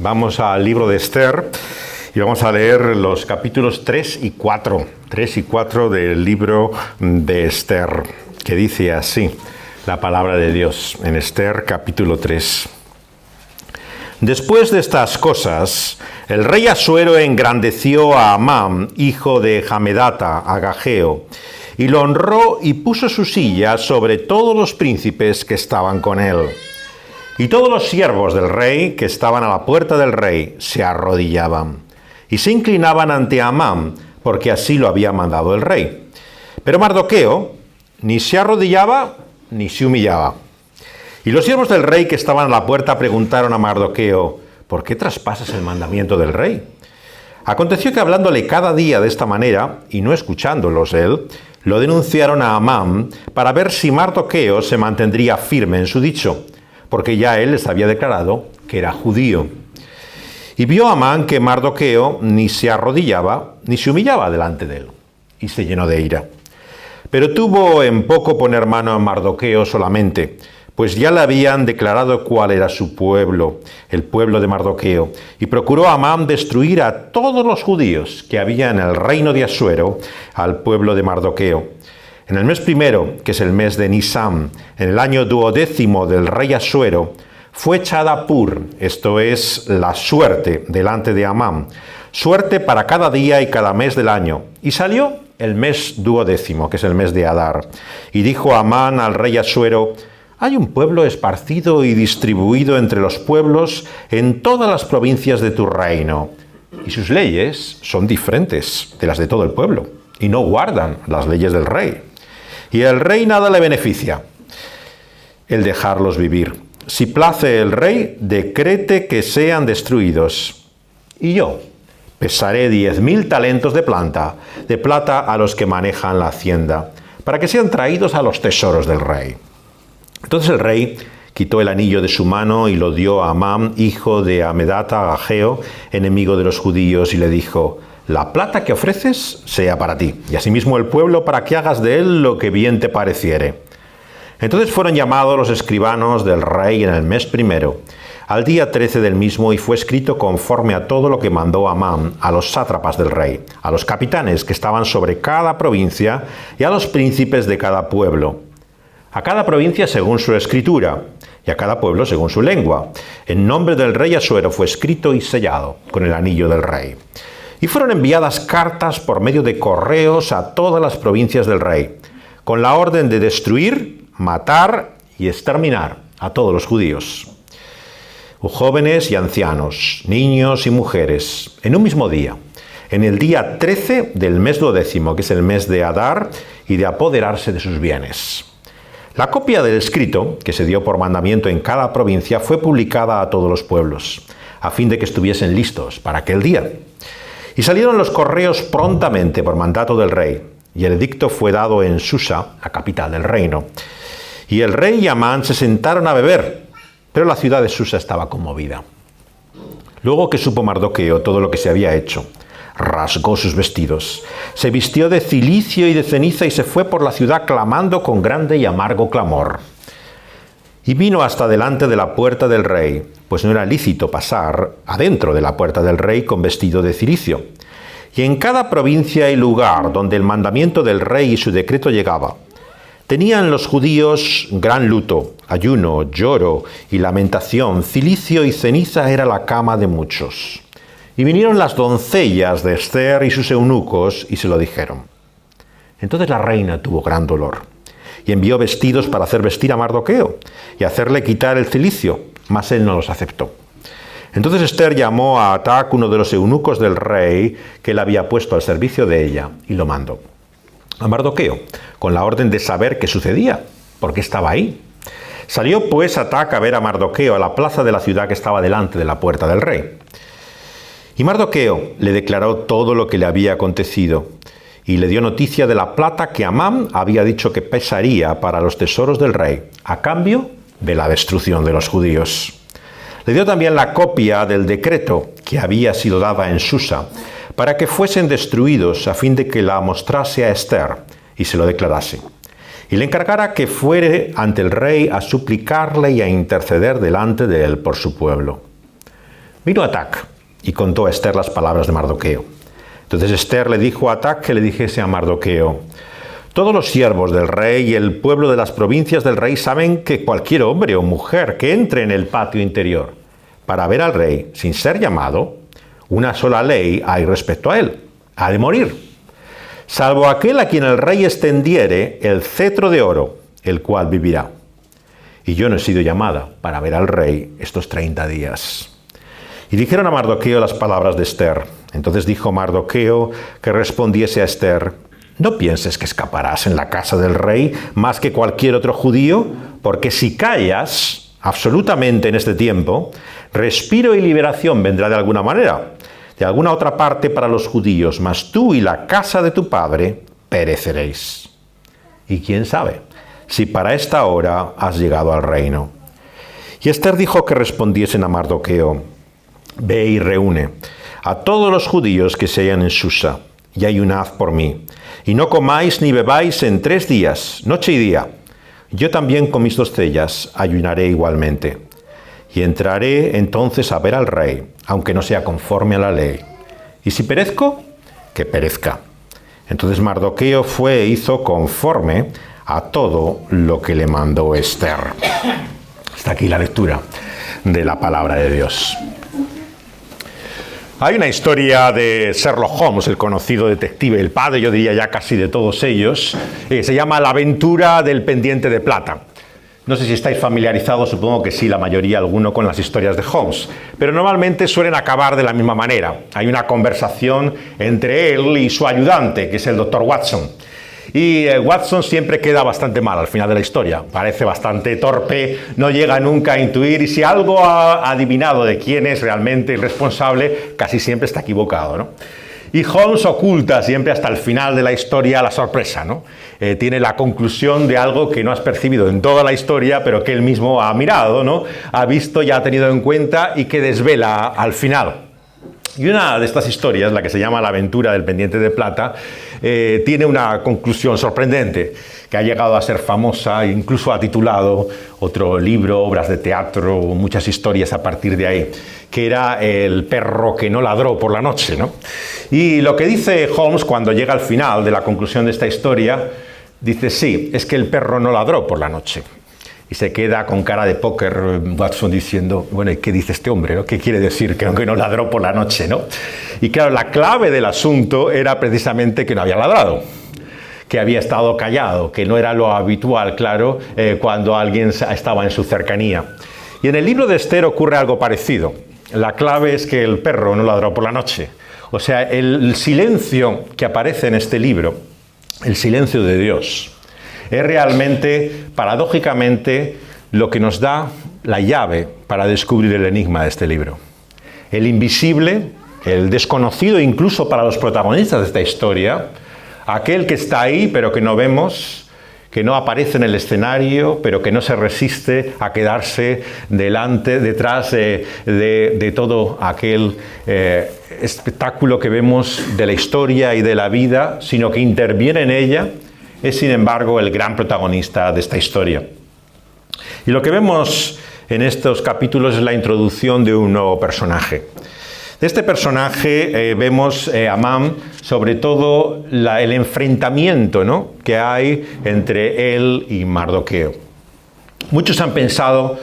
Vamos al libro de Esther y vamos a leer los capítulos 3 y 4. 3 y 4 del libro de Esther, que dice así la palabra de Dios en Esther capítulo 3. Después de estas cosas, el rey Asuero engrandeció a Amán, hijo de Hamedata, agageo, y lo honró y puso su silla sobre todos los príncipes que estaban con él. Y todos los siervos del rey que estaban a la puerta del rey se arrodillaban y se inclinaban ante Amán, porque así lo había mandado el rey. Pero Mardoqueo ni se arrodillaba ni se humillaba. Y los siervos del rey que estaban a la puerta preguntaron a Mardoqueo: ¿por qué traspasas el mandamiento del rey? Aconteció que hablándole cada día de esta manera, y no escuchándolos él, lo denunciaron a Amán para ver si Mardoqueo se mantendría firme en su dicho, porque ya él les había declarado que era judío. Y vio Amán que Mardoqueo ni se arrodillaba ni se humillaba delante de él, y se llenó de ira. Pero tuvo en poco poner mano a Mardoqueo solamente, pues ya le habían declarado cuál era su pueblo, el pueblo de Mardoqueo, y procuró Amán destruir a todos los judíos que había en el reino de Asuero, al pueblo de Mardoqueo. En el mes primero, que es el mes de Nisán, en el año 12º del rey Asuero, fue echada Pur, esto es, la suerte, delante de Amán, suerte para cada día y cada mes del año, y salió el mes 12º, que es el mes de Adar. Y dijo Amán al rey Asuero: hay un pueblo esparcido y distribuido entre los pueblos en todas las provincias de tu reino, y sus leyes son diferentes de las de todo el pueblo, y no guardan las leyes del rey. Y el rey nada le beneficia el dejarlos vivir. Si place el rey, decrete que sean destruidos. Y yo pesaré 10.000 talentos de plata a los que manejan la hacienda, para que sean traídos a los tesoros del rey. Entonces el rey quitó el anillo de su mano y lo dio a Amán, hijo de Hamedata, agageo, enemigo de los judíos, y le dijo: la plata que ofreces sea para ti, y asimismo el pueblo, para que hagas de él lo que bien te pareciere. Entonces fueron llamados los escribanos del rey en el mes primero, al día 13 del mismo, y fue escrito conforme a todo lo que mandó Amán a los sátrapas del rey, a los capitanes que estaban sobre cada provincia y a los príncipes de cada pueblo. A cada provincia según su escritura, y a cada pueblo según su lengua. En nombre del rey Asuero fue escrito y sellado con el anillo del rey. Y fueron enviadas cartas por medio de correos a todas las provincias del rey, con la orden de destruir, matar y exterminar a todos los judíos, jóvenes y ancianos, niños y mujeres, en un mismo día, en el día 13 del mes 12º, que es el mes de Adar, y de apoderarse de sus bienes. La copia del escrito, que se dio por mandamiento en cada provincia, fue publicada a todos los pueblos, a fin de que estuviesen listos para aquel día. Y salieron los correos prontamente por mandato del rey, y el edicto fue dado en Susa, la capital del reino. Y el rey y Amán se sentaron a beber, pero la ciudad de Susa estaba conmovida. Luego que supo Mardoqueo todo lo que se había hecho, rasgó sus vestidos, se vistió de cilicio y de ceniza y se fue por la ciudad clamando con grande y amargo clamor. Y vino hasta delante de la puerta del rey, pues no era lícito pasar adentro de la puerta del rey con vestido de cilicio. Y en cada provincia y lugar donde el mandamiento del rey y su decreto llegaba, tenían los judíos gran luto, ayuno, lloro y lamentación. Cilicio y ceniza era la cama de muchos. Y vinieron las doncellas de Esther y sus eunucos y se lo dijeron. Entonces la reina tuvo gran dolor y envió vestidos para hacer vestir a Mardoqueo y hacerle quitar el cilicio, mas él no los aceptó. Entonces Esther llamó a Atac, uno de los eunucos del rey, que le había puesto al servicio de ella, y lo mandó a Mardoqueo, con la orden de saber qué sucedía, porque estaba ahí. Salió pues Atac a ver a Mardoqueo a la plaza de la ciudad que estaba delante de la puerta del rey. Y Mardoqueo le declaró todo lo que le había acontecido, y le dio noticia de la plata que Amán había dicho que pesaría para los tesoros del rey, a cambio de la destrucción de los judíos. Le dio también la copia del decreto que había sido dada en Susa, para que fuesen destruidos, a fin de que la mostrase a Esther y se lo declarase. Y le encargara que fuere ante el rey a suplicarle y a interceder delante de él por su pueblo. Vino Atac y contó a Esther las palabras de Mardoqueo. Entonces Esther le dijo a Atac que le dijese a Mardoqueo: todos los siervos del rey y el pueblo de las provincias del rey saben que cualquier hombre o mujer que entre en el patio interior para ver al rey sin ser llamado, una sola ley hay respecto a él: ha de morir, salvo aquel a quien el rey extendiere el cetro de oro, el cual vivirá. Y yo no he sido llamada para ver al rey estos 30 días. Y dijeron a Mardoqueo las palabras de Esther. Entonces dijo Mardoqueo que respondiese a Esther: no pienses que escaparás en la casa del rey más que cualquier otro judío, porque si callas absolutamente en este tiempo, respiro y liberación vendrá de alguna manera, de alguna otra parte para los judíos, mas tú y la casa de tu padre pereceréis. Y quién sabe si para esta hora has llegado al reino. Y Esther dijo que respondiesen a Mardoqueo: ve y reúne a todos los judíos que se hallan en Susa, y ayunad por mí, y no comáis ni bebáis en 3 días, noche y día. Yo también con mis doncellas ayunaré igualmente. Y entraré entonces a ver al rey, aunque no sea conforme a la ley. Y si perezco, que perezca. Entonces Mardoqueo fue e hizo conforme a todo lo que le mandó Esther. Hasta aquí la lectura de la palabra de Dios. Hay una historia de Sherlock Holmes, el conocido detective, el padre, yo diría ya casi de todos ellos, se llama La aventura del pendiente de plata. No sé si estáis familiarizados, supongo que sí, la mayoría, alguno, con las historias de Holmes, pero normalmente suelen acabar de la misma manera. Hay una conversación entre él y su ayudante, que es el doctor Watson. Y Watson siempre queda bastante mal al final de la historia, parece bastante torpe, no llega nunca a intuir, y si algo ha adivinado de quién es realmente el responsable, casi siempre está equivocado, ¿no? Y Holmes oculta siempre hasta el final de la historia la sorpresa, ¿no? Tiene la conclusión de algo que no has percibido en toda la historia, pero que él mismo ha mirado, ¿no? Ha visto y ha tenido en cuenta, y que desvela al final. Y una de estas historias, la que se llama La aventura del pendiente de plata, tiene una conclusión sorprendente, que ha llegado a ser famosa, incluso ha titulado otro libro, obras de teatro, muchas historias a partir de ahí, que era El perro que no ladró por la noche, ¿no? Y lo que dice Holmes cuando llega al final de la conclusión de esta historia, dice: sí, es que el perro no ladró por la noche. Y se queda con cara de póker Watson diciendo: bueno, ¿y qué dice este hombre, ¿no? ¿Qué quiere decir que no ladró por la noche, ¿no? Y claro, la clave del asunto era precisamente que no había ladrado, que había estado callado, que no era lo habitual, claro, cuando alguien estaba en su cercanía. Y en el libro de Esther ocurre algo parecido. La clave es que el perro no ladró por la noche. O sea, el silencio que aparece en este libro, el silencio de Dios, es realmente, paradójicamente, lo que nos da la llave para descubrir el enigma de este libro. El invisible, el desconocido incluso para los protagonistas de esta historia, aquel que está ahí pero que no vemos, que no aparece en el escenario, pero que no se resiste a quedarse detrás de todo aquel espectáculo que vemos de la historia y de la vida, sino que interviene en ella, es sin embargo el gran protagonista de esta historia. Y lo que vemos en estos capítulos es la introducción de un nuevo personaje. De este personaje vemos a Amán, sobre todo el enfrentamiento, ¿no?, que hay entre él y Mardoqueo. Muchos han pensado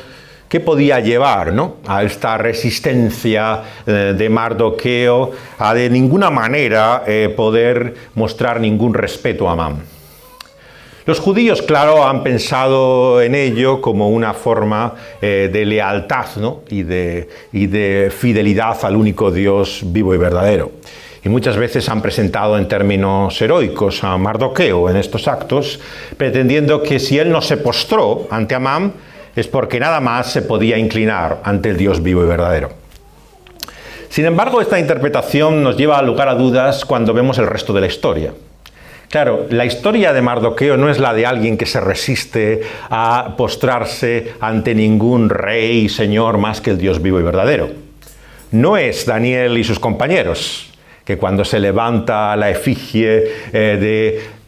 qué podía llevar, ¿no?, a esta resistencia de Mardoqueo a de ninguna manera poder mostrar ningún respeto a Amán. Los judíos, claro, han pensado en ello como una forma de lealtad, ¿no?, y de fidelidad al único Dios vivo y verdadero. Y muchas veces han presentado en términos heroicos a Mardoqueo en estos actos, pretendiendo que si él no se postró ante Amán, es porque nada más se podía inclinar ante el Dios vivo y verdadero. Sin embargo, esta interpretación nos lleva a lugar a dudas cuando vemos el resto de la historia. Claro, la historia de Mardoqueo no es la de alguien que se resiste a postrarse ante ningún rey y señor más que el Dios vivo y verdadero. No es Daniel y sus compañeros, que cuando se levanta la efigie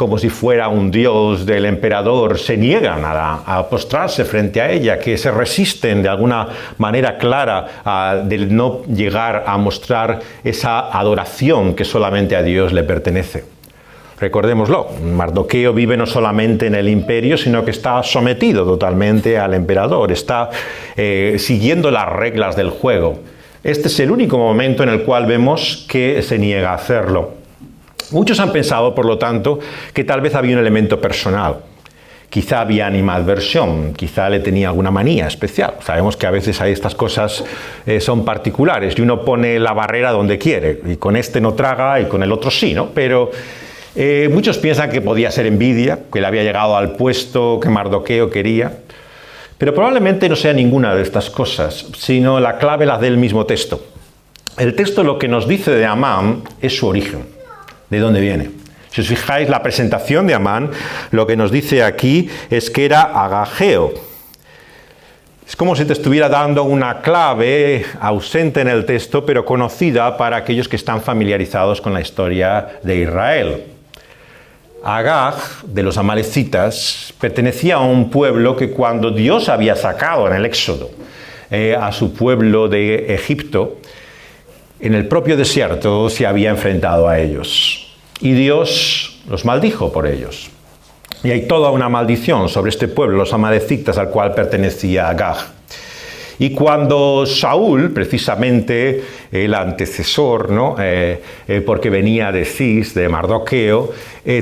como si fuera un dios del emperador, se niegan a postrarse frente a ella, que se resisten de alguna manera clara de no llegar a mostrar esa adoración que solamente a Dios le pertenece. Recordémoslo, Mardoqueo vive no solamente en el imperio, sino que está sometido totalmente al emperador, está siguiendo las reglas del juego. Este es el único momento en el cual vemos que se niega a hacerlo. Muchos han pensado, por lo tanto, que tal vez había un elemento personal. Quizá había animadversión, quizá le tenía alguna manía especial. Sabemos que a veces hay estas cosas son particulares y uno pone la barrera donde quiere, y con este no traga y con el otro sí, ¿no? Pero muchos piensan que podía ser envidia, que le había llegado al puesto que Mardoqueo quería, pero probablemente no sea ninguna de estas cosas, sino la clave la del mismo texto. El texto lo que nos dice de Amán es su origen, de dónde viene. Si os fijáis, la presentación de Amán, lo que nos dice aquí es que era agageo. Es como si te estuviera dando una clave ausente en el texto, pero conocida para aquellos que están familiarizados con la historia de Israel. Agag, de los amalecitas, pertenecía a un pueblo que cuando Dios había sacado en el Éxodo a su pueblo de Egipto, en el propio desierto se había enfrentado a ellos. Y Dios los maldijo por ellos. Y hay toda una maldición sobre este pueblo, los amalecitas, al cual pertenecía Agag. Y cuando Saúl, precisamente el antecesor, ¿no? Porque venía de Cis, de Mardoqueo,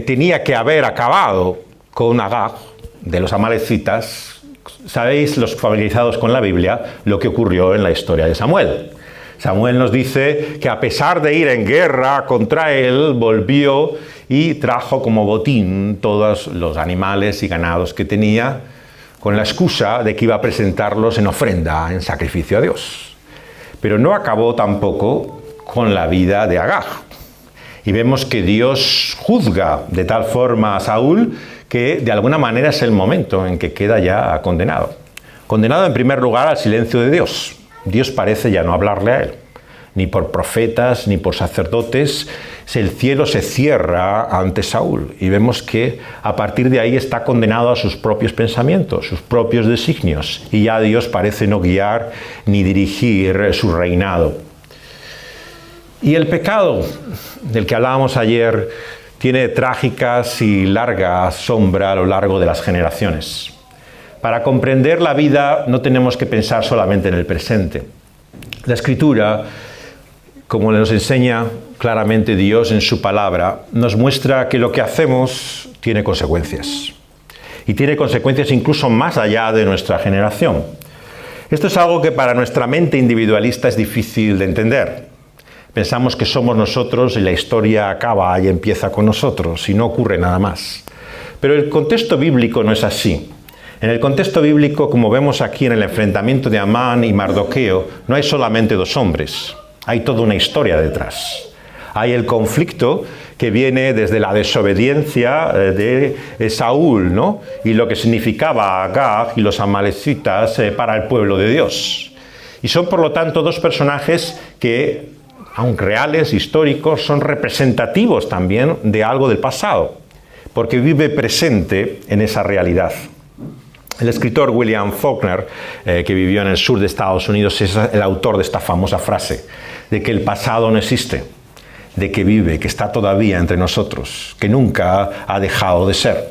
tenía que haber acabado con Agag, de los amalecitas, sabéis, los familiarizados con la Biblia, lo que ocurrió en la historia de Samuel. Samuel nos dice que a pesar de ir en guerra contra él, volvió y trajo como botín todos los animales y ganados que tenía, con la excusa de que iba a presentarlos en ofrenda, en sacrificio a Dios. Pero no acabó tampoco con la vida de Agag. Y vemos que Dios juzga de tal forma a Saúl que de alguna manera es el momento en que queda ya condenado. Condenado en primer lugar al silencio de Dios. Dios parece ya no hablarle a él, ni por profetas, ni por sacerdotes. El cielo se cierra ante Saúl y vemos que a partir de ahí está condenado a sus propios pensamientos, sus propios designios, y ya Dios parece no guiar ni dirigir su reinado. Y el pecado del que hablábamos ayer tiene trágicas y larga sombra a lo largo de las generaciones. Para comprender la vida no tenemos que pensar solamente en el presente. La Escritura, como nos enseña claramente Dios en su palabra, nos muestra que lo que hacemos tiene consecuencias. Y tiene consecuencias incluso más allá de nuestra generación. Esto es algo que para nuestra mente individualista es difícil de entender. Pensamos que somos nosotros y la historia acaba y empieza con nosotros y no ocurre nada más. Pero el contexto bíblico no es así. En el contexto bíblico, como vemos aquí en el enfrentamiento de Amán y Mardoqueo, no hay solamente dos hombres, hay toda una historia detrás. Hay el conflicto que viene desde la desobediencia de Saúl, ¿no? Y lo que significaba Agag y los amalecitas para el pueblo de Dios. Y son, por lo tanto, dos personajes que, aunque reales, históricos, son representativos también de algo del pasado, porque vive presente en esa realidad. El escritor William Faulkner, que vivió en el sur de Estados Unidos, es el autor de esta famosa frase, de que el pasado no existe, de que vive, que está todavía entre nosotros, que nunca ha dejado de ser.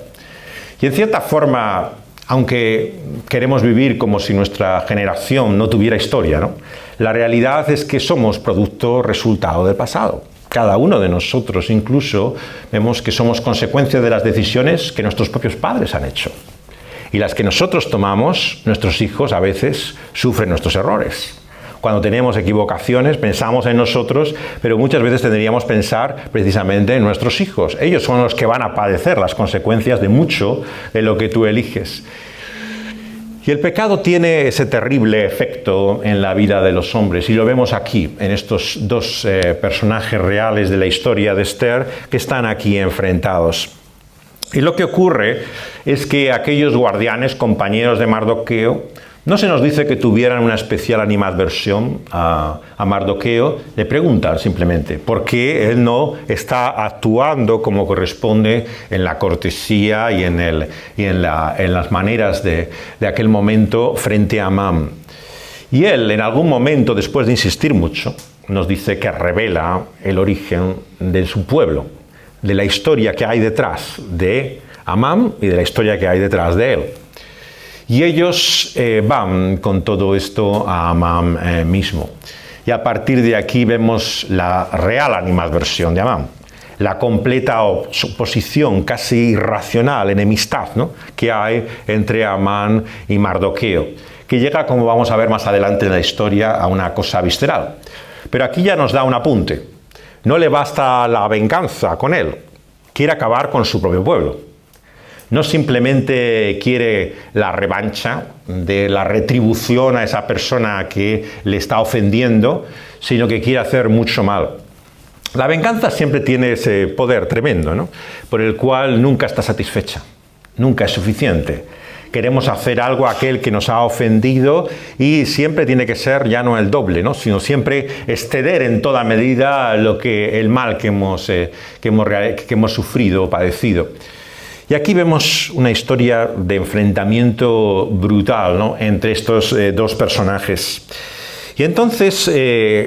Y en cierta forma, aunque queremos vivir como si nuestra generación no tuviera historia, ¿no? La realidad es que somos producto, resultado del pasado. Cada uno de nosotros incluso vemos que somos consecuencia de las decisiones que nuestros propios padres han hecho. Y las que nosotros tomamos, nuestros hijos a veces sufren nuestros errores. Cuando tenemos equivocaciones, pensamos en nosotros, pero muchas veces tendríamos que pensar precisamente en nuestros hijos. Ellos son los que van a padecer las consecuencias de mucho de lo que tú eliges. Y el pecado tiene ese terrible efecto en la vida de los hombres, y lo vemos aquí, en estos dos personajes reales de la historia de Esther que están aquí enfrentados. Y lo que ocurre es que aquellos guardianes, compañeros de Mardoqueo, No se nos dice que tuvieran una especial animadversión a Mardoqueo. Le preguntan simplemente por qué él no está actuando como corresponde en la cortesía y en las maneras de aquel momento frente a Amán. Y él, en algún momento, después de insistir mucho, nos dice que revela el origen de su pueblo, de la historia que hay detrás de Amán y de la historia que hay detrás de él. Y ellos van con todo esto a Amán mismo. Y a partir de aquí vemos la real animadversión de Amán, la completa oposición casi irracional, enemistad, ¿no?, que hay entre Amán y Mardoqueo, que llega, como vamos a ver más adelante en la historia, a una cosa visceral. Pero aquí ya nos da un apunte. No le basta la venganza con él, quiere acabar con su propio pueblo. No simplemente quiere la revancha de la retribución a esa persona que le está ofendiendo, sino que quiere hacer mucho mal. La venganza siempre tiene ese poder tremendo, ¿no?, por el cual nunca está satisfecha, nunca es suficiente. Queremos hacer algo a aquel que nos ha ofendido y siempre tiene que ser ya no el doble, ¿no?, sino siempre exceder en toda medida el mal que hemos sufrido o padecido. Y aquí vemos una historia de enfrentamiento brutal, ¿no?, entre estos dos personajes. Y entonces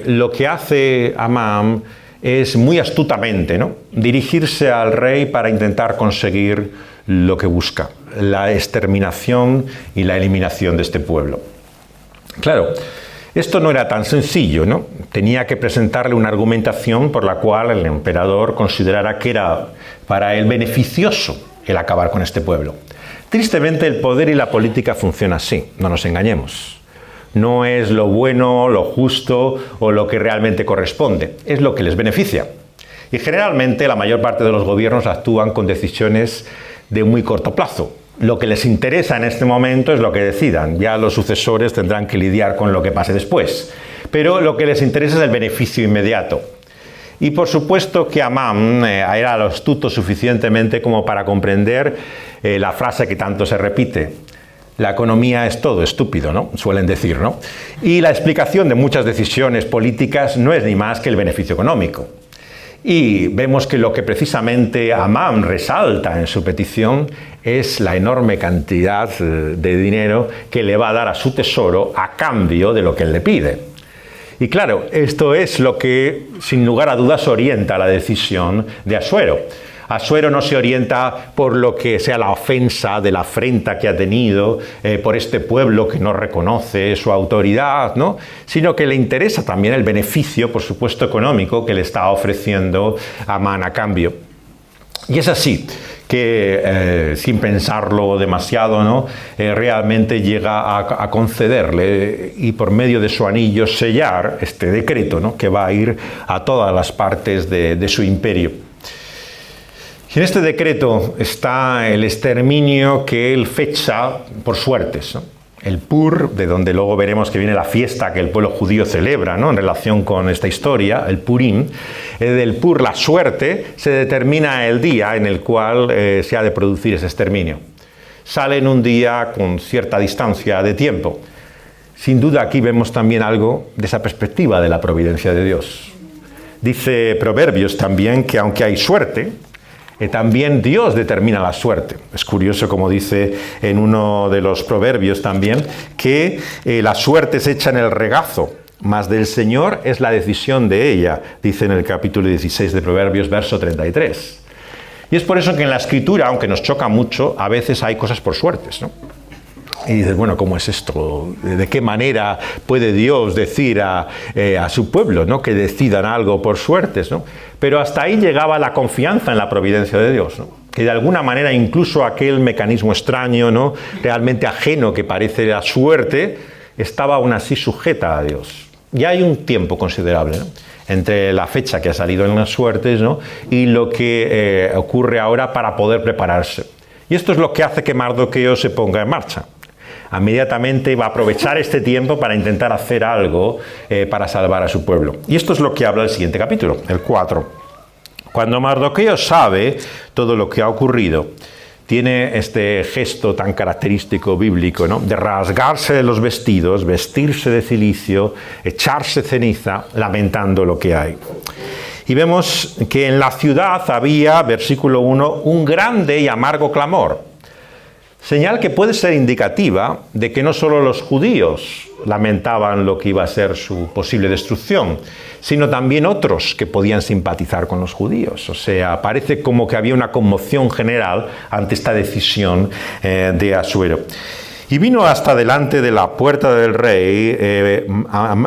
lo que hace Amán es muy astutamente, ¿no?, dirigirse al rey para intentar conseguir lo que busca, la exterminación y la eliminación de este pueblo. Claro, esto no era tan sencillo, ¿no? Tenía que presentarle una argumentación por la cual el emperador considerara que era para él beneficioso el acabar con este pueblo. Tristemente, el poder y la política funcionan así, no nos engañemos. No es lo bueno, lo justo o lo que realmente corresponde, es lo que les beneficia. Y generalmente la mayor parte de los gobiernos actúan con decisiones de muy corto plazo. Lo que les interesa en este momento es lo que decidan, ya los sucesores tendrán que lidiar con lo que pase después. Pero lo que les interesa es el beneficio inmediato. Y por supuesto que Amán era astuto suficientemente como para comprender la frase que tanto se repite: la economía es todo, estúpido, ¿no?, suelen decir, ¿no? Y la explicación de muchas decisiones políticas no es ni más que el beneficio económico. Y vemos que lo que precisamente Amán resalta en su petición es la enorme cantidad de dinero que le va a dar a su tesoro a cambio de lo que él le pide. Y claro, esto es lo que, sin lugar a dudas, orienta la decisión de Asuero. Asuero no se orienta por lo que sea la ofensa de la afrenta que ha tenido por este pueblo que no reconoce su autoridad, ¿no?, sino que le interesa también el beneficio, por supuesto, económico que le está ofreciendo Amán a cambio. Y es así que, sin pensarlo demasiado, ¿no?, realmente llega a concederle y por medio de su anillo sellar este decreto, ¿no?, que va a ir a todas las partes de su imperio. Y en este decreto está el exterminio que él fecha por suertes, ¿no? El Pur, de donde luego veremos que viene la fiesta que el pueblo judío celebra, ¿no?, en relación con esta historia, el Purim. Del Pur, la suerte, se determina el día en el cual se ha de producir ese exterminio. Sale en un día con cierta distancia de tiempo. Sin duda aquí vemos también algo de esa perspectiva de la providencia de Dios. Dice Proverbios también que aunque hay suerte, también Dios determina la suerte. Es curioso como dice en uno de los proverbios también que la suerte se echa en el regazo, mas del Señor es la decisión de ella, dice en el capítulo 16 de Proverbios, verso 33. Y es por eso que en la Escritura, aunque nos choca mucho, a veces hay cosas por suertes, ¿no? Y dices, bueno, ¿cómo es esto? ¿De qué manera puede Dios decir a su pueblo, ¿no?, que decidan algo por suertes, ¿no? Pero hasta ahí llegaba la confianza en la providencia de Dios, ¿no?, que de alguna manera incluso aquel mecanismo extraño, ¿no?, realmente ajeno que parece la suerte, estaba aún así sujeta a Dios. Ya hay un tiempo considerable, ¿no?, entre la fecha que ha salido en las suertes, ¿no?, y lo que ocurre ahora para poder prepararse. Y esto es lo que hace que Mardoqueo se ponga en marcha. Inmediatamente va a aprovechar este tiempo para intentar hacer algo para salvar a su pueblo. Y esto es lo que habla el siguiente capítulo, el 4. Cuando Mardoqueo sabe todo lo que ha ocurrido, tiene este gesto tan característico bíblico, ¿no? De rasgarse los vestidos, vestirse de cilicio, echarse ceniza, lamentando lo que hay. Y vemos que en la ciudad había, versículo 1, un grande y amargo clamor. Señal que puede ser indicativa de que no solo los judíos lamentaban lo que iba a ser su posible destrucción, sino también otros que podían simpatizar con los judíos. O sea, parece como que había una conmoción general ante esta decisión de Asuero. Y vino hasta delante de la puerta del rey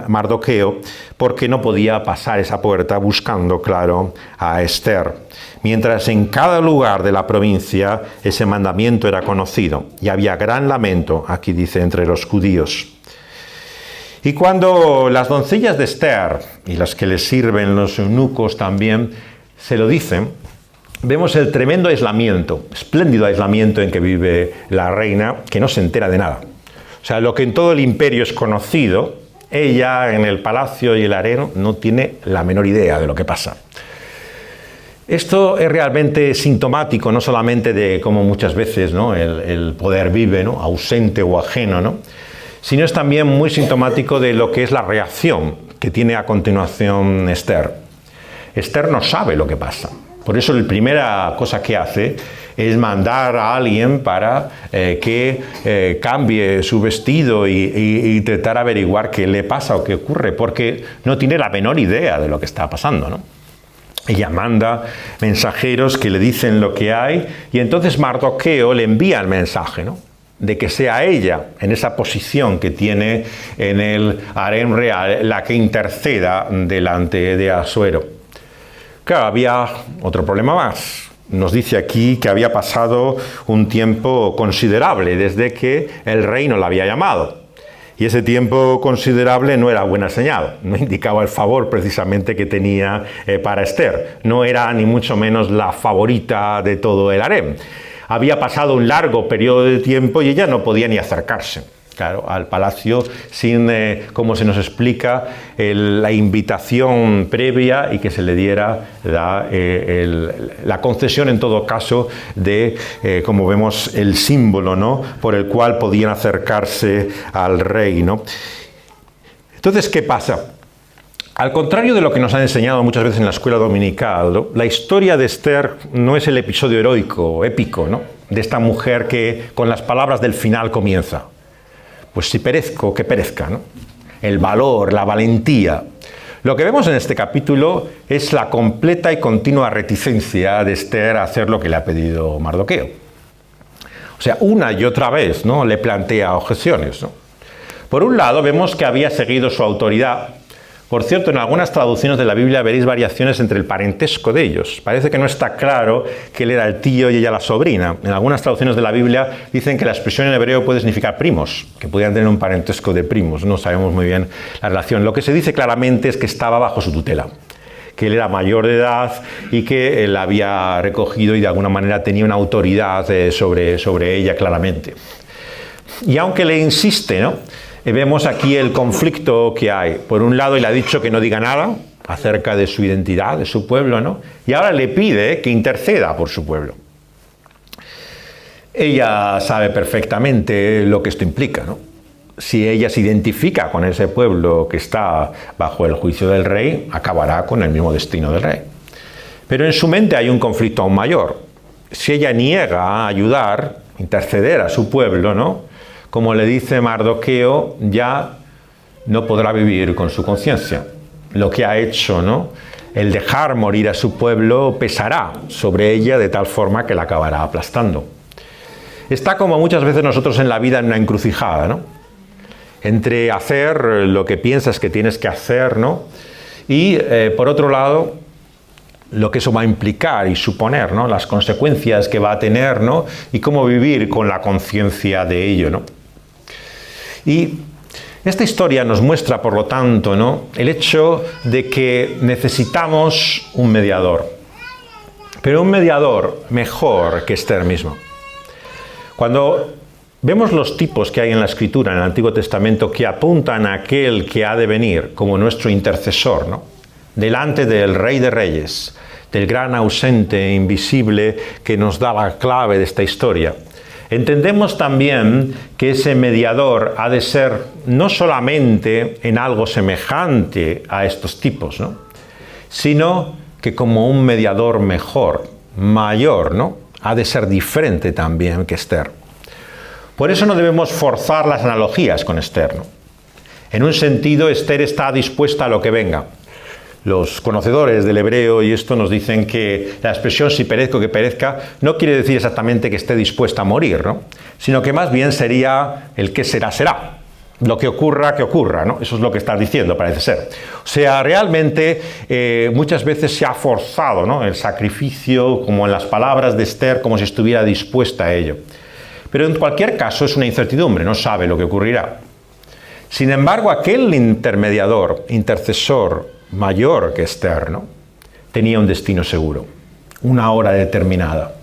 Mardoqueo, porque no podía pasar esa puerta buscando, claro, a Esther. Mientras en cada lugar de la provincia ese mandamiento era conocido, y había gran lamento, aquí dice, entre los judíos. Y cuando las doncellas de Esther, y las que le sirven, los eunucos también, se lo dicen, vemos el tremendo aislamiento, espléndido aislamiento en que vive la reina, que no se entera de nada. O sea, lo que en todo el imperio es conocido, ella en el palacio y el harén no tiene la menor idea de lo que pasa. Esto es realmente sintomático, no solamente de cómo muchas veces, ¿no?, el poder vive, ¿no?, ausente o ajeno, ¿no?, sino es también muy sintomático de lo que es la reacción que tiene a continuación Esther. Esther no sabe lo que pasa. Por eso la primera cosa que hace es mandar a alguien para que cambie su vestido y intentar averiguar qué le pasa o qué ocurre, porque no tiene la menor idea de lo que está pasando, ¿no? Ella manda mensajeros que le dicen lo que hay, y entonces Mardoqueo le envía el mensaje, ¿no?, de que sea ella, en esa posición que tiene en el harén real, la que interceda delante de Asuero. Claro, había otro problema más. Nos dice aquí que había pasado un tiempo considerable desde que el rey no la había llamado. Y ese tiempo considerable no era buena señal, no indicaba el favor precisamente que tenía para Esther. No era ni mucho menos la favorita de todo el harén. Había pasado un largo periodo de tiempo y ella no podía ni acercarse, claro, al palacio sin, como se nos explica, la invitación previa y que se le diera la concesión, en todo caso, de, como vemos, el símbolo, ¿no?, por el cual podían acercarse al rey, ¿no? Entonces, ¿qué pasa? Al contrario de lo que nos han enseñado muchas veces en la escuela dominical, ¿no?, la historia de Esther no es el episodio heroico, épico, ¿no?, de esta mujer que con las palabras del final comienza. Pues si perezco, que perezca, ¿no? El valor, la valentía. Lo que vemos en este capítulo es la completa y continua reticencia de Esther a hacer lo que le ha pedido Mardoqueo. O sea, una y otra vez, ¿no?, le plantea objeciones, ¿no? Por un lado, vemos que había seguido su autoridad. Por cierto, en algunas traducciones de la Biblia veréis variaciones entre el parentesco de ellos. Parece que no está claro que él era el tío y ella la sobrina. En algunas traducciones de la Biblia dicen que la expresión en hebreo puede significar primos, que podían tener un parentesco de primos. No sabemos muy bien la relación. Lo que se dice claramente es que estaba bajo su tutela, que él era mayor de edad y que él la había recogido y de alguna manera tenía una autoridad sobre ella claramente. Y aunque le insiste, ¿no?, vemos aquí el conflicto que hay. Por un lado, él ha dicho que no diga nada acerca de su identidad, de su pueblo, ¿no?, y ahora le pide que interceda por su pueblo. Ella sabe perfectamente lo que esto implica, ¿no? Si ella se identifica con ese pueblo que está bajo el juicio del rey, acabará con el mismo destino del rey. Pero en su mente hay un conflicto aún mayor. Si ella niega a ayudar, interceder a su pueblo, ¿no?, como le dice Mardoqueo, ya no podrá vivir con su conciencia. Lo que ha hecho, ¿no?, el dejar morir a su pueblo, pesará sobre ella de tal forma que la acabará aplastando. Está, como muchas veces nosotros en la vida, en una encrucijada, ¿no?, entre hacer lo que piensas que tienes que hacer, ¿no?, y, por otro lado, lo que eso va a implicar y suponer, ¿no?, las consecuencias que va a tener, ¿no?, y cómo vivir con la conciencia de ello, ¿no? Y esta historia nos muestra, por lo tanto, ¿no?, el hecho de que necesitamos un mediador, pero un mediador mejor que Esther mismo. Cuando vemos los tipos que hay en la Escritura, en el Antiguo Testamento, que apuntan a aquel que ha de venir como nuestro intercesor, ¿no?, delante del Rey de Reyes, del gran ausente invisible que nos da la clave de esta historia, entendemos también que ese mediador ha de ser no solamente en algo semejante a estos tipos, ¿no?, sino que como un mediador mejor, mayor, ¿no?, ha de ser diferente también que Esther. Por eso no debemos forzar las analogías con Esther, ¿no? En un sentido, Esther está dispuesta a lo que venga. Los conocedores del hebreo y esto nos dicen que la expresión si perezco que perezca no quiere decir exactamente que esté dispuesta a morir, ¿no?, sino que más bien sería el que será, será. Lo que ocurra, ¿no? Eso es lo que estás diciendo, parece ser. O sea, realmente muchas veces se ha forzado, ¿no?, el sacrificio, como en las palabras de Esther, como si estuviera dispuesta a ello. Pero en cualquier caso es una incertidumbre, no sabe lo que ocurrirá. Sin embargo, aquel intermediador, intercesor mayor que Esther, ¿no?, tenía un destino seguro, una hora determinada.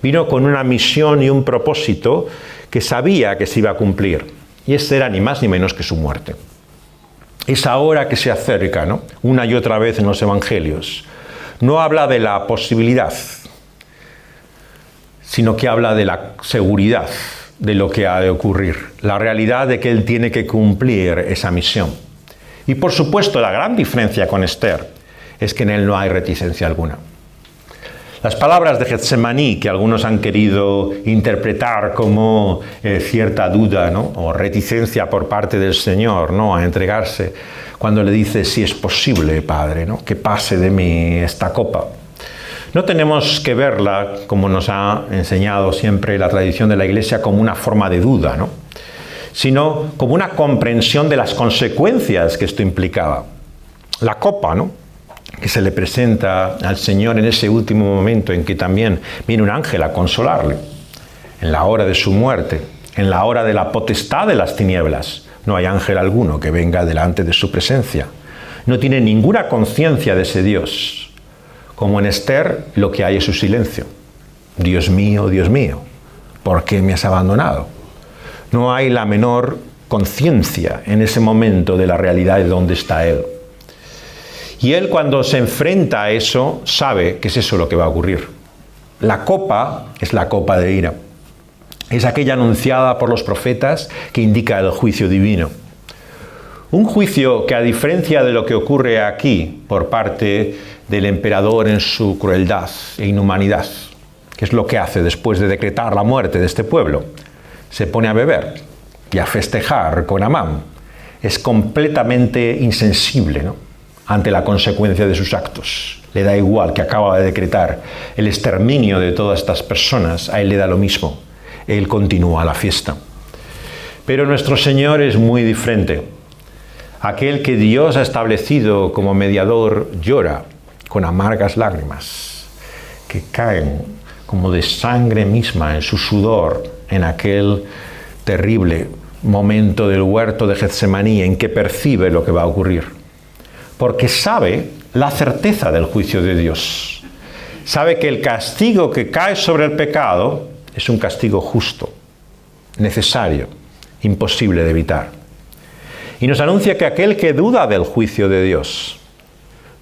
Vino con una misión y un propósito que sabía que se iba a cumplir. Y ese era ni más ni menos que su muerte. Esa hora que se acerca, ¿no?, una y otra vez en los evangelios, no habla de la posibilidad, sino que habla de la seguridad de lo que ha de ocurrir, la realidad de que él tiene que cumplir esa misión. Y por supuesto, la gran diferencia con Esther es que en él no hay reticencia alguna. Las palabras de Getsemaní, que algunos han querido interpretar como cierta duda, ¿no?, o reticencia por parte del Señor, ¿no?, a entregarse, cuando le dice, si es posible, Padre, ¿no?, que pase de mí esta copa. No tenemos que verla, como nos ha enseñado siempre la tradición de la Iglesia, como una forma de duda, ¿no?, sino como una comprensión de las consecuencias que esto implicaba. La copa, ¿no?, que se le presenta al Señor en ese último momento en que también viene un ángel a consolarle, en la hora de su muerte, en la hora de la potestad de las tinieblas. No hay ángel alguno que venga delante de su presencia. No tiene ninguna conciencia de ese Dios. Como en Esther, lo que hay es su silencio. Dios mío, ¿por qué me has abandonado? No hay la menor conciencia en ese momento de la realidad de dónde está Él. Y él, cuando se enfrenta a eso, sabe que es eso lo que va a ocurrir. La copa es la copa de ira. Es aquella anunciada por los profetas que indica el juicio divino. Un juicio que, a diferencia de lo que ocurre aquí por parte del emperador en su crueldad e inhumanidad, que es lo que hace después de decretar la muerte de este pueblo, se pone a beber y a festejar con Amán. Es completamente insensible, ¿no?, ante la consecuencia de sus actos. Le da igual que acaba de decretar el exterminio de todas estas personas, a él le da lo mismo. Él continúa la fiesta. Pero nuestro Señor es muy diferente. Aquel que Dios ha establecido como mediador llora con amargas lágrimas que caen como de sangre misma en su sudor en aquel terrible momento del huerto de Getsemaní en que percibe lo que va a ocurrir. Porque sabe la certeza del juicio de Dios. Sabe que el castigo que cae sobre el pecado es un castigo justo, necesario, imposible de evitar. Y nos anuncia que aquel que duda del juicio de Dios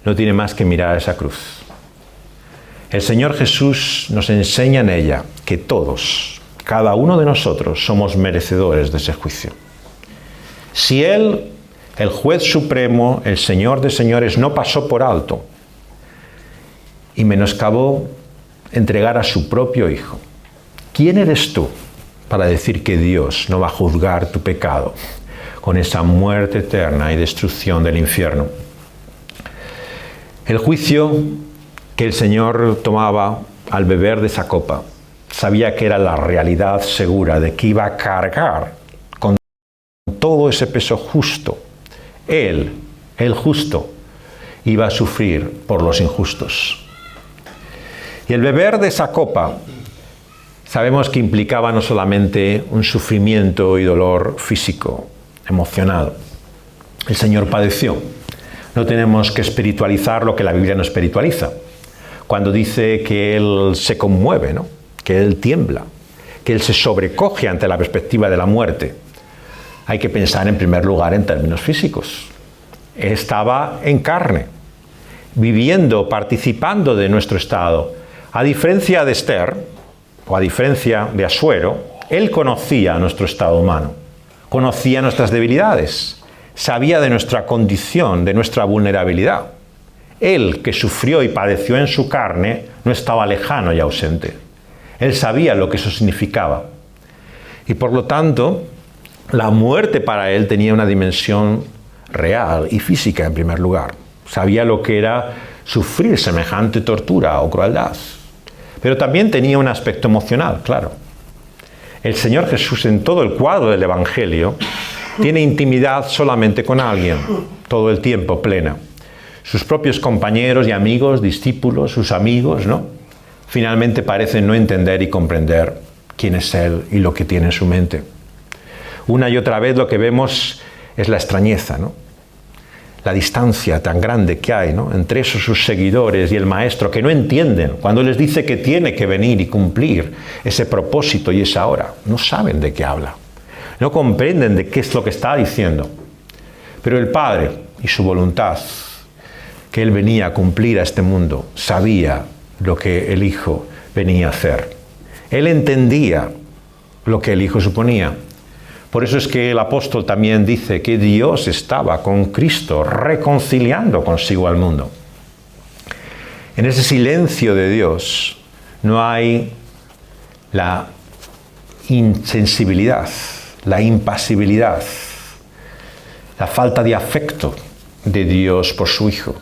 no tiene más que mirar a esa cruz. El Señor Jesús nos enseña en ella que todos, cada uno de nosotros, somos merecedores de ese juicio. Si Él, el juez supremo, el Señor de señores, no pasó por alto y menoscabó entregar a su propio Hijo, ¿quién eres tú para decir que Dios no va a juzgar tu pecado con esa muerte eterna y destrucción del infierno? El juicio que el Señor tomaba al beber de esa copa, sabía que era la realidad segura de que iba a cargar con todo ese peso justo. Él, el justo, iba a sufrir por los injustos. Y el beber de esa copa, sabemos que implicaba no solamente un sufrimiento y dolor físico, emocional. El Señor padeció. No tenemos que espiritualizar lo que la Biblia no espiritualiza. Cuando dice que Él se conmueve, ¿no?, que Él tiembla, que Él se sobrecoge ante la perspectiva de la muerte, hay que pensar en primer lugar en términos físicos. Estaba en carne viviendo, participando de nuestro estado. A diferencia de Esther, o a diferencia de Asuero, él conocía nuestro estado humano, conocía nuestras debilidades, sabía de nuestra condición, de nuestra vulnerabilidad. Él, que sufrió y padeció en su carne, no estaba lejano y ausente. Él sabía lo que eso significaba. Y por lo tanto, la muerte para él tenía una dimensión real y física en primer lugar. Sabía lo que era sufrir semejante tortura o crueldad. Pero también tenía un aspecto emocional, claro. El Señor Jesús, en todo el cuadro del Evangelio, tiene intimidad solamente con alguien, todo el tiempo plena. Sus propios compañeros y amigos, discípulos, sus amigos, ¿no? Finalmente parecen no entender y comprender quién es Él y lo que tiene en su mente. Una y otra vez lo que vemos es la extrañeza, ¿no? La distancia tan grande que hay, ¿no?, entre esos sus seguidores y el Maestro, que no entienden cuando les dice que tiene que venir y cumplir ese propósito y esa hora. No saben de qué habla, no comprenden de qué es lo que está diciendo. Pero el Padre y su voluntad, que Él venía a cumplir a este mundo, sabía lo que el Hijo venía a hacer. Él entendía lo que el Hijo suponía. Por eso es que el apóstol también dice que Dios estaba con Cristo reconciliando consigo al mundo. En ese silencio de Dios no hay la insensibilidad, la impasibilidad, la falta de afecto de Dios por su Hijo.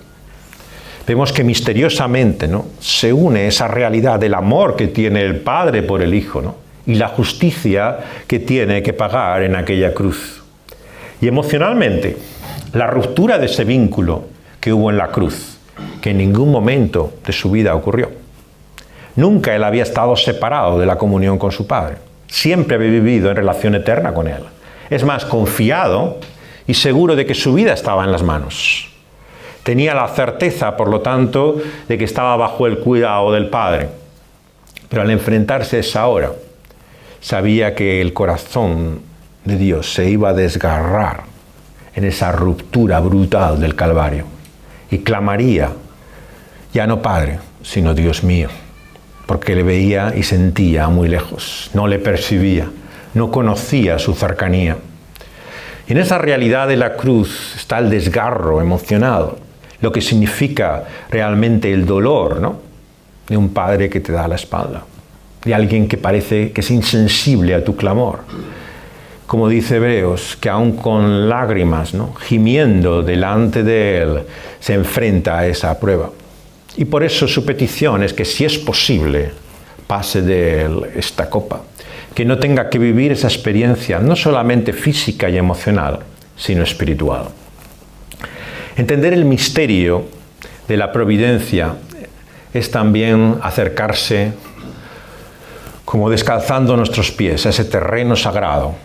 Vemos que misteriosamente, ¿no?, se une esa realidad del amor que tiene el Padre por el Hijo, ¿no?, y la justicia que tiene que pagar en aquella cruz. Y emocionalmente, la ruptura de ese vínculo que hubo en la cruz, que en ningún momento de su vida ocurrió. Nunca él había estado separado de la comunión con su Padre. Siempre había vivido en relación eterna con Él. Es más, confiado y seguro de que su vida estaba en las manos. Tenía la certeza, por lo tanto, de que estaba bajo el cuidado del Padre. Pero al enfrentarse a esa hora, sabía que el corazón de Dios se iba a desgarrar en esa ruptura brutal del Calvario y clamaría, ya no Padre, sino Dios mío, porque le veía y sentía muy lejos, no le percibía, no conocía su cercanía. Y en esa realidad de la cruz está el desgarro emocional, lo que significa realmente el dolor, ¿no?, de un padre que te da la espalda, de alguien que parece que es insensible a tu clamor. Como dice Hebreos, que aún con lágrimas, ¿no?, gimiendo delante de Él, se enfrenta a esa prueba. Y por eso su petición es que, si es posible, pase de Él esta copa, que no tenga que vivir esa experiencia, no solamente física y emocional, sino espiritual. Entender el misterio de la providencia es también acercarse como descalzando nuestros pies a ese terreno sagrado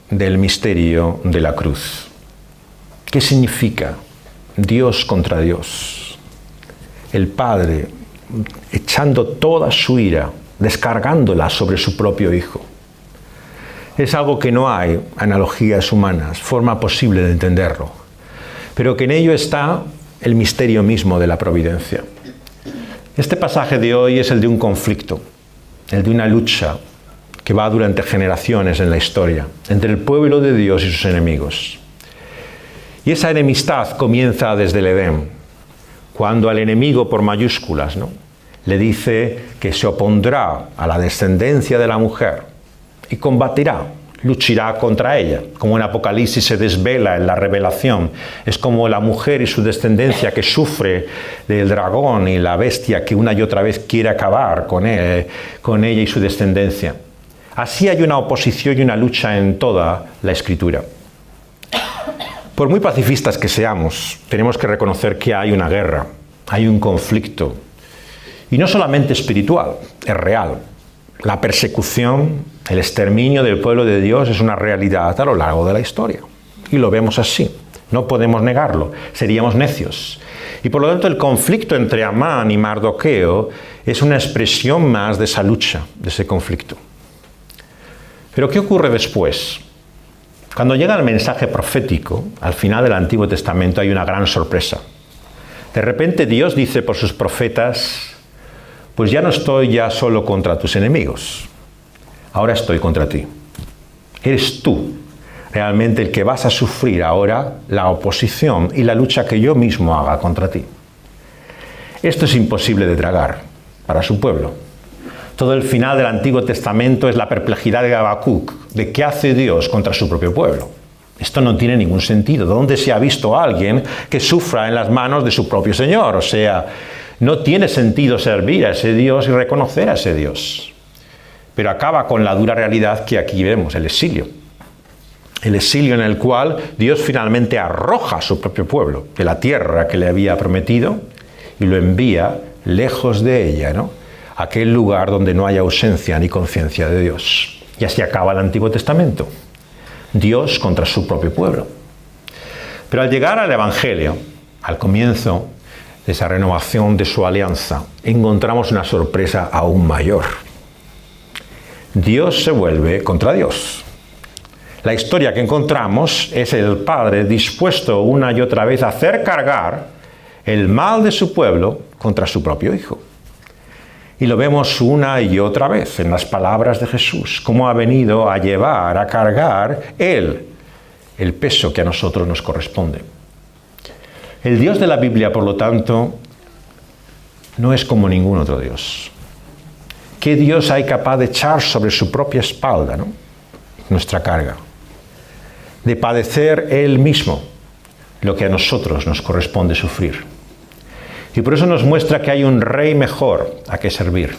del misterio de la cruz. ¿Qué significa Dios contra Dios? El Padre echando toda su ira, descargándola sobre su propio Hijo. Es algo que no hay analogías humanas, forma posible de entenderlo, pero que en ello está el misterio mismo de la providencia. Este pasaje de hoy es el de un conflicto, el de una lucha que va durante generaciones en la historia, entre el pueblo de Dios y sus enemigos. Y esa enemistad comienza desde el Edén, cuando al enemigo, por mayúsculas, ¿no?, le dice que se opondrá a la descendencia de la mujer y combatirá, luchará contra ella, como en Apocalipsis se desvela en la revelación. Es como la mujer y su descendencia que sufre del dragón y la bestia que una y otra vez quiere acabar con ella y su descendencia. Así hay una oposición y una lucha en toda la Escritura. Por muy pacifistas que seamos, tenemos que reconocer que hay una guerra, hay un conflicto. Y no solamente espiritual, es real. La persecución, el exterminio del pueblo de Dios es una realidad a lo largo de la historia. Y lo vemos así. No podemos negarlo. Seríamos necios. Y por lo tanto el conflicto entre Amán y Mardoqueo es una expresión más de esa lucha, de ese conflicto. Pero ¿qué ocurre después? Cuando llega el mensaje profético, al final del Antiguo Testamento hay una gran sorpresa. De repente Dios dice por sus profetas, pues ya no estoy ya solo contra tus enemigos, ahora estoy contra ti. Eres tú realmente el que vas a sufrir ahora la oposición y la lucha que yo mismo haga contra ti. Esto es imposible de tragar para su pueblo. Todo el final del Antiguo Testamento es la perplejidad de Habacuc, de qué hace Dios contra su propio pueblo. Esto no tiene ningún sentido. ¿Dónde se ha visto a alguien que sufra en las manos de su propio Señor? O sea, no tiene sentido servir a ese Dios y reconocer a ese Dios. Pero acaba con la dura realidad que aquí vemos, el exilio. El exilio en el cual Dios finalmente arroja a su propio pueblo de la tierra que le había prometido y lo envía lejos de ella, ¿no? A aquel lugar donde no hay ausencia ni conciencia de Dios. Y así acaba el Antiguo Testamento. Dios contra su propio pueblo. Pero al llegar al Evangelio, al comienzo de esa renovación de su alianza, encontramos una sorpresa aún mayor. Dios se vuelve contra Dios. La historia que encontramos es el Padre dispuesto una y otra vez a hacer cargar el mal de su pueblo contra su propio Hijo. Y lo vemos una y otra vez en las palabras de Jesús, cómo ha venido a llevar, a cargar Él el peso que a nosotros nos corresponde. El Dios de la Biblia, por lo tanto, no es como ningún otro Dios. ¿Qué Dios hay capaz de echar sobre su propia espalda, ¿no? Nuestra carga? De padecer Él mismo lo que a nosotros nos corresponde sufrir. Y por eso nos muestra que hay un rey mejor a que servir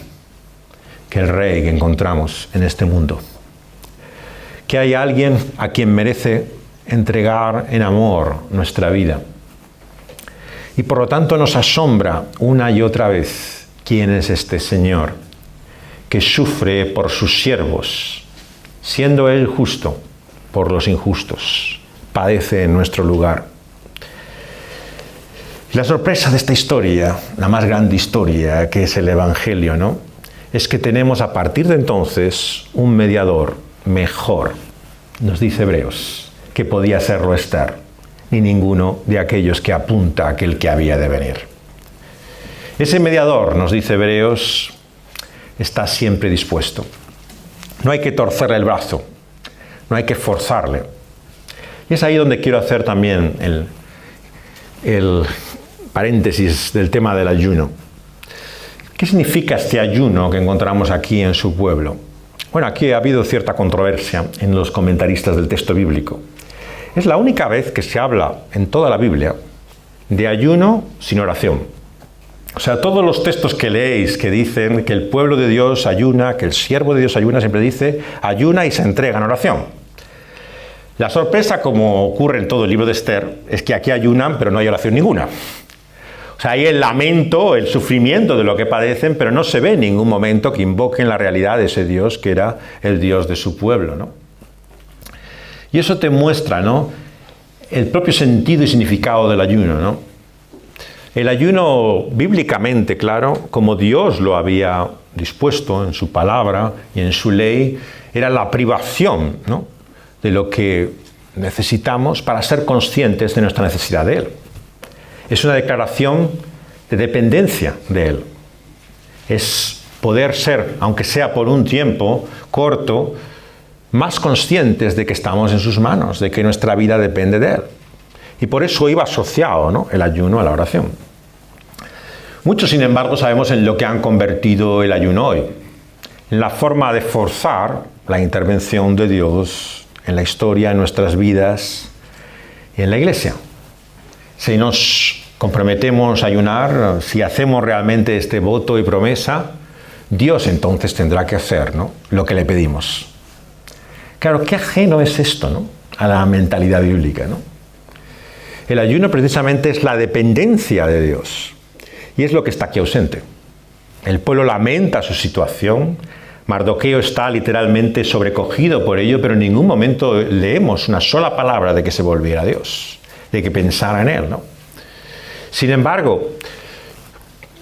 que el rey que encontramos en este mundo. Que hay alguien a quien merece entregar en amor nuestra vida. Y por lo tanto nos asombra una y otra vez quién es este Señor que sufre por sus siervos, siendo Él justo por los injustos, padece en nuestro lugar. Y la sorpresa de esta historia, la más grande historia que es el Evangelio, ¿no? Es que tenemos a partir de entonces un mediador mejor, nos dice Hebreos, que podía serlo Esther, ni ninguno de aquellos que apunta a aquel que había de venir. Ese mediador, nos dice Hebreos, está siempre dispuesto. No hay que torcerle el brazo, no hay que forzarle. Y es ahí donde quiero hacer también el paréntesis del tema del ayuno. ¿Qué significa este ayuno que encontramos aquí en su pueblo? Bueno, aquí ha habido cierta controversia en los comentaristas del texto bíblico. Es la única vez que se habla en toda la Biblia de ayuno sin oración. O sea, todos los textos que leéis que dicen que el pueblo de Dios ayuna, que el siervo de Dios ayuna, siempre dice ayuna y se entrega en oración. La sorpresa, como ocurre en todo el libro de Esther, es que aquí ayunan, pero no hay oración ninguna. O sea, hay el lamento, el sufrimiento de lo que padecen, pero no se ve en ningún momento que invoquen la realidad de ese Dios que era el Dios de su pueblo, ¿no? Y eso te muestra, ¿no?, el propio sentido y significado del ayuno, ¿no? El ayuno, bíblicamente, claro, como Dios lo había dispuesto en su palabra y en su ley, era la privación, ¿no?, de lo que necesitamos para ser conscientes de nuestra necesidad de Él. Es una declaración de dependencia de Él. Es poder ser, aunque sea por un tiempo corto, más conscientes de que estamos en sus manos, de que nuestra vida depende de Él. Y por eso iba asociado, ¿no?, el ayuno a la oración. Muchos, sin embargo, sabemos en lo que han convertido el ayuno hoy, en la forma de forzar la intervención de Dios en la historia, en nuestras vidas y en la iglesia. Si nos comprometemos a ayunar, si hacemos realmente este voto y promesa, Dios entonces tendrá que hacer, ¿no?, lo que le pedimos. Claro, qué ajeno es esto, ¿no?, a la mentalidad bíblica, ¿no? El ayuno precisamente es la dependencia de Dios. Y es lo que está aquí ausente. El pueblo lamenta su situación. Mardoqueo está literalmente sobrecogido por ello, pero en ningún momento leemos una sola palabra de que se volviera a Dios, de que pensara en Él, ¿no? Sin embargo,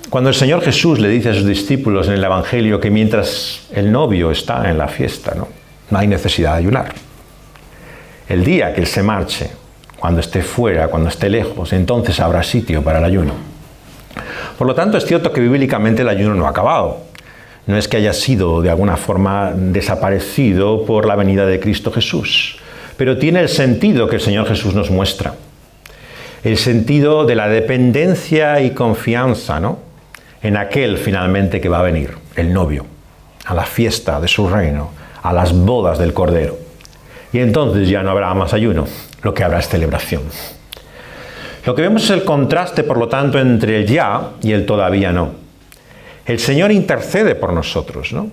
cuando el Señor Jesús le dice a sus discípulos en el Evangelio que mientras el novio está en la fiesta, no hay necesidad de ayunar. El día que Él se marche, cuando esté fuera, cuando esté lejos, entonces habrá sitio para el ayuno. Por lo tanto, es cierto que bíblicamente el ayuno no ha acabado. No es que haya sido de alguna forma desaparecido por la venida de Cristo Jesús, pero tiene el sentido que el Señor Jesús nos muestra. El sentido de la dependencia y confianza, ¿no?, en aquel finalmente que va a venir, el novio, a la fiesta de su reino, a las bodas del Cordero. Y entonces ya no habrá más ayuno, lo que habrá es celebración. Lo que vemos es el contraste, por lo tanto, entre el ya y el todavía no. El Señor intercede por nosotros, ¿no?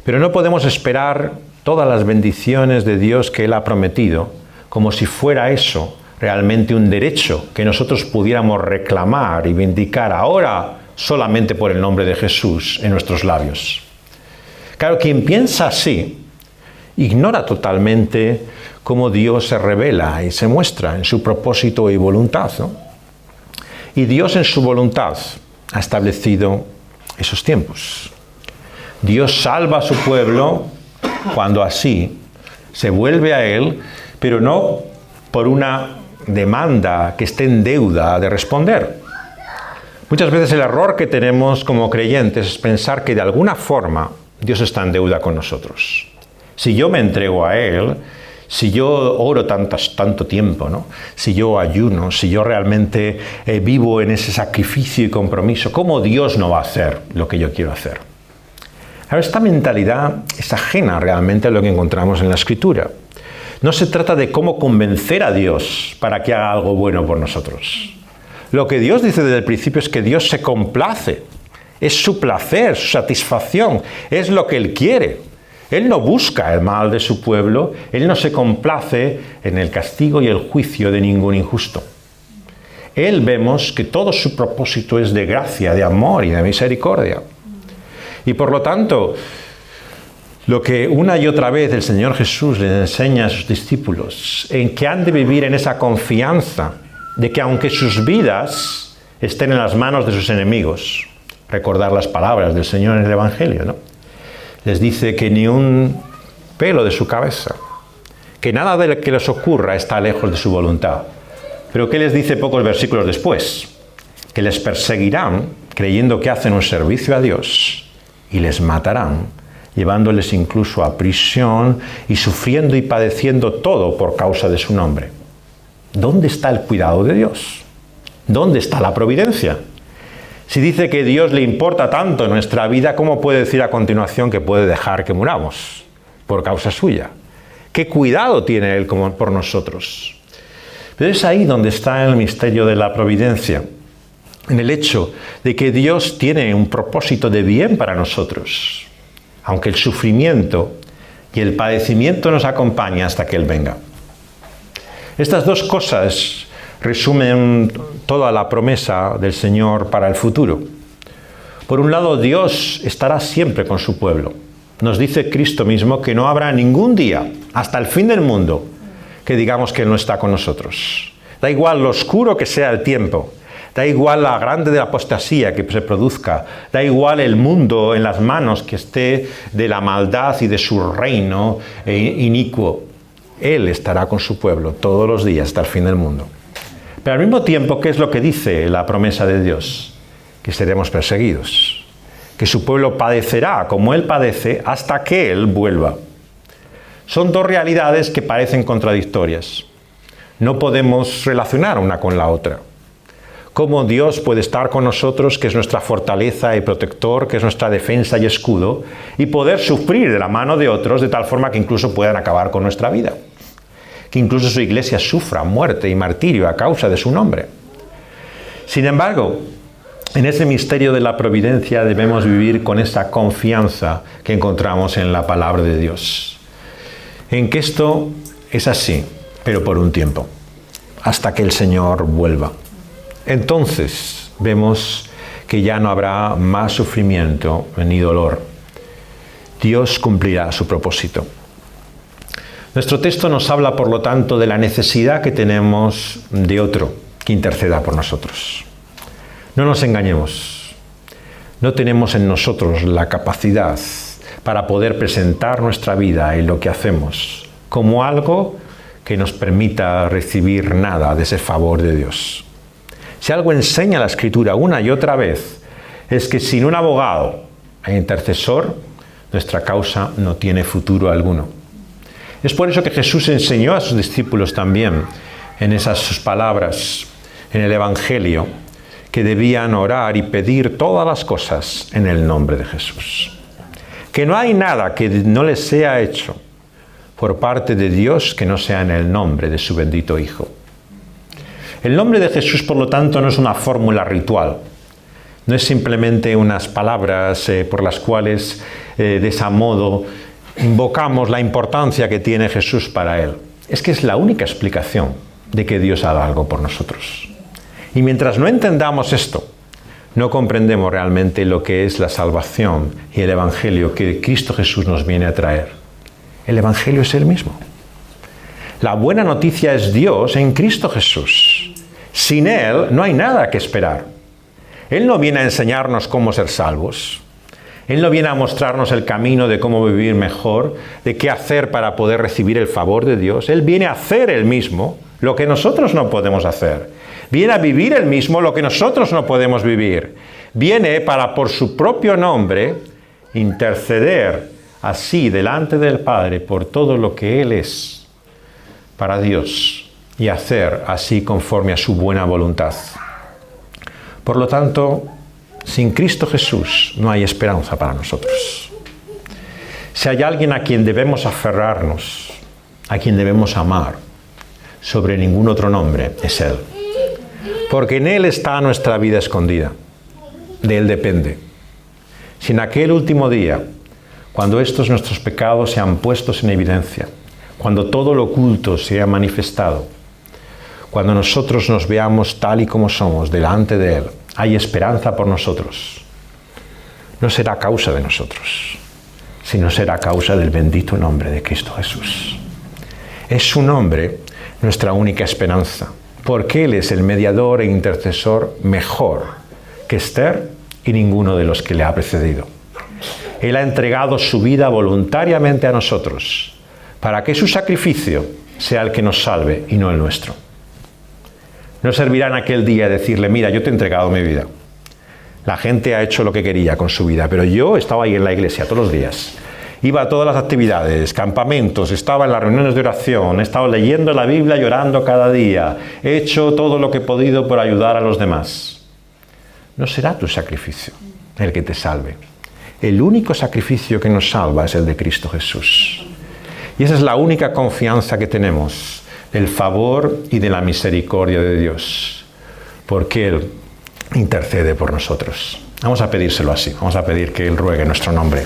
Pero no podemos esperar todas las bendiciones de Dios que Él ha prometido, como si fuera eso realmente un derecho que nosotros pudiéramos reclamar y vindicar ahora solamente por el nombre de Jesús en nuestros labios. Claro, quien piensa así ignora totalmente cómo Dios se revela y se muestra en su propósito y voluntad, ¿no? Y Dios en su voluntad ha establecido esos tiempos. Dios salva a su pueblo cuando así se vuelve a Él, pero no por una demanda que esté en deuda de responder. Muchas veces el error que tenemos como creyentes es pensar que de alguna forma Dios está en deuda con nosotros. Si yo me entrego a Él, si yo oro tanto tiempo, ¿no?, si yo ayuno, si yo realmente vivo en ese sacrificio y compromiso, ¿cómo Dios no va a hacer lo que yo quiero hacer? Ahora, esta mentalidad es ajena realmente a lo que encontramos en la Escritura. No se trata de cómo convencer a Dios para que haga algo bueno por nosotros. Lo que Dios dice desde el principio es que Dios se complace. Es su placer, su satisfacción, es lo que Él quiere. Él no busca el mal de su pueblo, Él no se complace en el castigo y el juicio de ningún injusto. Él vemos que todo su propósito es de gracia, de amor y de misericordia. Y por lo tanto, lo que una y otra vez el Señor Jesús les enseña a sus discípulos, en que han de vivir en esa confianza de que aunque sus vidas estén en las manos de sus enemigos, recordar las palabras del Señor en el Evangelio, ¿no?, les dice que ni un pelo de su cabeza, que nada de lo que les ocurra está lejos de su voluntad. Pero ¿qué les dice pocos versículos después? Que les perseguirán creyendo que hacen un servicio a Dios y les matarán, llevándoles incluso a prisión y sufriendo y padeciendo todo por causa de su nombre. ¿Dónde está el cuidado de Dios? ¿Dónde está la providencia? Si dice que Dios le importa tanto en nuestra vida, ¿cómo puede decir a continuación que puede dejar que muramos por causa suya? ¿Qué cuidado tiene Él por nosotros? Pero es ahí donde está el misterio de la providencia, en el hecho de que Dios tiene un propósito de bien para nosotros, aunque el sufrimiento y el padecimiento nos acompañan hasta que Él venga. Estas dos cosas resumen toda la promesa del Señor para el futuro. Por un lado, Dios estará siempre con su pueblo. Nos dice Cristo mismo que no habrá ningún día, hasta el fin del mundo, que digamos que Él no está con nosotros. Da igual lo oscuro que sea el tiempo, da igual la grande de la apostasía que se produzca, da igual el mundo en las manos que esté de la maldad y de su reino inicuo. Él estará con su pueblo todos los días hasta el fin del mundo. Pero al mismo tiempo, ¿qué es lo que dice la promesa de Dios? Que seremos perseguidos, que su pueblo padecerá como Él padece hasta que Él vuelva. Son dos realidades que parecen contradictorias. No podemos relacionar una con la otra. ¿Cómo Dios puede estar con nosotros, que es nuestra fortaleza y protector, que es nuestra defensa y escudo, y poder sufrir de la mano de otros de tal forma que incluso puedan acabar con nuestra vida? Que incluso su iglesia sufra muerte y martirio a causa de su nombre. Sin embargo, en ese misterio de la providencia debemos vivir con esa confianza que encontramos en la palabra de Dios. En que esto es así, pero por un tiempo, hasta que el Señor vuelva. Entonces vemos que ya no habrá más sufrimiento ni dolor. Dios cumplirá su propósito. Nuestro texto nos habla, por lo tanto, de la necesidad que tenemos de otro que interceda por nosotros. No nos engañemos. No tenemos en nosotros la capacidad para poder presentar nuestra vida y lo que hacemos como algo que nos permita recibir nada de ese favor de Dios. Si algo enseña la Escritura una y otra vez, es que sin un abogado e intercesor, nuestra causa no tiene futuro alguno. Es por eso que Jesús enseñó a sus discípulos también, en esas sus palabras, en el Evangelio, que debían orar y pedir todas las cosas en el nombre de Jesús. Que no hay nada que no les sea hecho por parte de Dios que no sea en el nombre de su bendito Hijo. El nombre de Jesús, por lo tanto, no es una fórmula ritual. No es simplemente unas palabras por las cuales, de ese modo, invocamos la importancia que tiene Jesús para Él. Es que es la única explicación de que Dios haga algo por nosotros. Y mientras no entendamos esto, no comprendemos realmente lo que es la salvación y el Evangelio que Cristo Jesús nos viene a traer. El Evangelio es Él mismo. La buena noticia es Dios en Cristo Jesús. Sin Él no hay nada que esperar. Él no viene a enseñarnos cómo ser salvos. Él no viene a mostrarnos el camino de cómo vivir mejor, de qué hacer para poder recibir el favor de Dios. Él viene a hacer Él mismo lo que nosotros no podemos hacer. Viene a vivir Él mismo lo que nosotros no podemos vivir. Viene para, por su propio nombre, interceder así delante del Padre por todo lo que Él es para Dios y hacer así conforme a su buena voluntad. Por lo tanto, sin Cristo Jesús no hay esperanza para nosotros. Si hay alguien a quien debemos aferrarnos, a quien debemos amar, sobre ningún otro nombre, es Él. Porque en Él está nuestra vida escondida. De Él depende. Si en aquel último día, cuando estos nuestros pecados sean puestos en evidencia, cuando todo lo oculto sea manifestado, cuando nosotros nos veamos tal y como somos delante de Él, hay esperanza por nosotros. No será causa de nosotros, sino será causa del bendito nombre de Cristo Jesús. Es su nombre nuestra única esperanza, porque Él es el mediador e intercesor mejor que Esther y ninguno de los que le ha precedido. Él ha entregado su vida voluntariamente a nosotros, para que su sacrificio sea el que nos salve y no el nuestro. No servirá en aquel día decirle, mira, yo te he entregado mi vida. La gente ha hecho lo que quería con su vida, pero yo estaba ahí en la iglesia todos los días. Iba a todas las actividades, campamentos, estaba en las reuniones de oración, he estado leyendo la Biblia, llorando cada día. He hecho todo lo que he podido por ayudar a los demás. No será tu sacrificio el que te salve. El único sacrificio que nos salva es el de Cristo Jesús. Y esa es la única confianza que tenemos, del favor y de la misericordia de Dios, porque Él intercede por nosotros. Vamos a pedírselo así, vamos a pedir que Él ruegue en nuestro nombre.